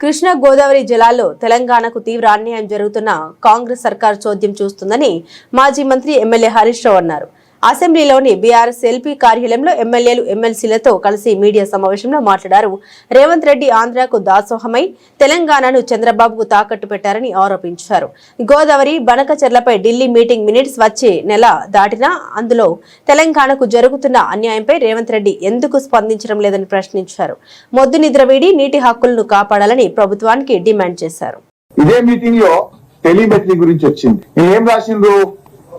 కృష్ణా గోదావరి జలాల్లో తెలంగాణకు తీవ్ర అన్యాయం జరుగుతున్న కాంగ్రెస్ సర్కార్ చోద్యం చూస్తుందని మాజీ మంత్రి ఎమ్మెల్యే హరీష్ రావు అన్నారు. అసెంబ్లీలోని బీఆర్ఎస్ ఎల్పీ కార్యాలయంలో ఎమ్మెల్యేలు ఎమ్మెల్సీలతో కలిసి మీడియా సమావేశంలో మాట్లాడారు. రేవంత్ రెడ్డి ఆంధ్రాకు దాసోహమై తెలంగాణను చంద్రబాబుకు తాకట్టు పెట్టారని ఆరోపించారు. గోదావరి బనకచెర్లపై ఢిల్లీ మీటింగ్ మినిట్స్ వచ్చే నెల దాటినా అందులో తెలంగాణకు జరుగుతున్న అన్యాయంపై రేవంత్ రెడ్డి ఎందుకు స్పందించడం లేదని ప్రశ్నించారు. మొద్దు నిద్ర వీడి నీటి హక్కులను కాపాడాలని ప్రభుత్వానికి డిమాండ్ చేశారు. ఇదే మీటింగ్ లో టెలిమెట్రీ గురించి వచ్చింది. ఏం రాసిండ్రు?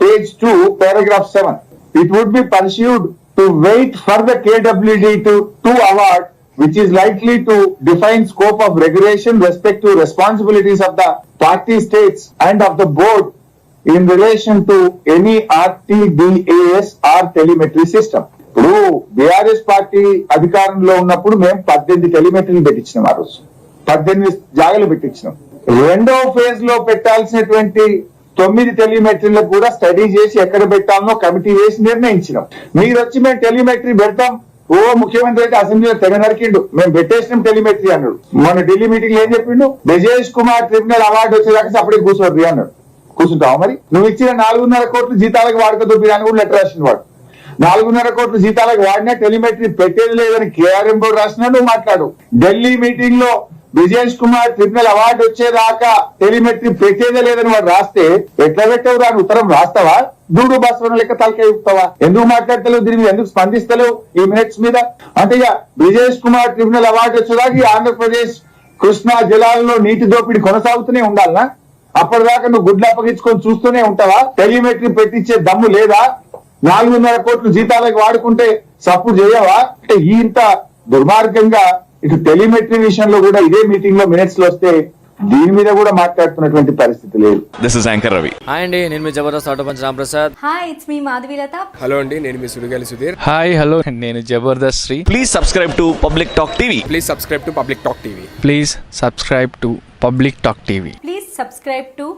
Page 2 paragraph 7. It would be pursued to wait for the KWD to award, which is likely to define scope of regulation, respective responsibilities of the party states and of the board in relation to any RTDAS or telemetry system. ఇప్పుడు BRS party అధికారంలో ఉన్నప్పుడు మేము 18 టెలిమెట్రీలు పెట్టించినాం. ఆ రోజు 18 జాగాలు పెట్టించినాం. రెండవ phase లో పెట్టాల్సినటువంటి 9 టెలిమెట్రీలకు కూడా స్టడీ చేసి ఎక్కడ పెట్టాలనో కమిటీ వేసి నిర్ణయించినాం. మీరు వచ్చి మేము టెలిమెట్రీ పెడతాం, ముఖ్యమంత్రి అయితే అసెంబ్లీలో తెగ నరికిండు, మేము పెట్టేసినాం టెలిమెట్రీ అన్నాడు. మన ఢిల్లీ మీటింగ్ ఏం చెప్పిండు? బ్రిజేష్ కుమార్ ట్రిబ్యునల్ అవార్డు వచ్చేదాకా అప్పటికి కూర్చోద్ది అన్నాడు. కూర్చుంటావు మరి? నువ్వు ఇచ్చిన 4.5 కోట్లు జీతాలకు వాడుకదొబ్బి అని కూడా లెటర్ రాసిన వాడు. 4.5 కోట్లు జీతాలకు వాడినా టెలిమెట్రీ పెట్టేది లేదని కేఆర్ఎం బోర్డు రాసినా నువ్వు మాట్లాడు. ఢిల్లీ మీటింగ్ లో బ్రిజేష్ కుమార్ ట్రిబ్యునల్ అవార్డు వచ్చేదాకా టెలిమెట్రీ పెట్టేదే లేదని వాడు రాస్తే ఎట్లా పెట్టావు? రాని ఉత్తరం రాస్తావా? దూడు భాస్వరం లెక్క తలకాయ చెప్తావా? ఎందుకు మాట్లాడతలేవు? దీని మీద ఎందుకు స్పందిస్తలేవు ఈ మినిట్స్ మీద? అంటే ఇక బ్రిజేష్ కుమార్ ట్రిబ్యునల్ అవార్డు వచ్చేదాకా ఈ ఆంధ్రప్రదేశ్ కృష్ణా జలాల్లో నీటి దోపిడీ కొనసాగుతూనే ఉండాలనా? అప్పటిదాకా నువ్వు గుడ్లు అప్పగించుకొని చూస్తూనే ఉంటావా? టెలిమెట్రీ పెట్టించే దమ్ము లేదా? 4.5 కోట్లు జీతాలకు వాడుకుంటే సపోర్ట్ చేయవా? అంటే ఇంత దుర్మార్గంగా ఇటు టెలిమెట్రీ విషయంలో కూడా ఇదే మీటింగ్ లో మినిట్స్ లో వస్తే దీని మీద కూడా మాట్లాడుతున్నటువంటి పరిస్థితి లేదు. This is anchor Ravi. Hi అండి, నేను మీ Jabardasth auto punch Ram Prasad. Hi, it's మీ మాధవీలత. హలో అండి, నేను మీ సుడిగాలి సుధీర్. హాయ్ హలో, నేను Jabardasth Sri. Please subscribe to public talk TV. Please subscribe to public talk TV. Please subscribe to public talk TV. Please subscribe to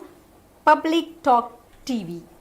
public talk TV.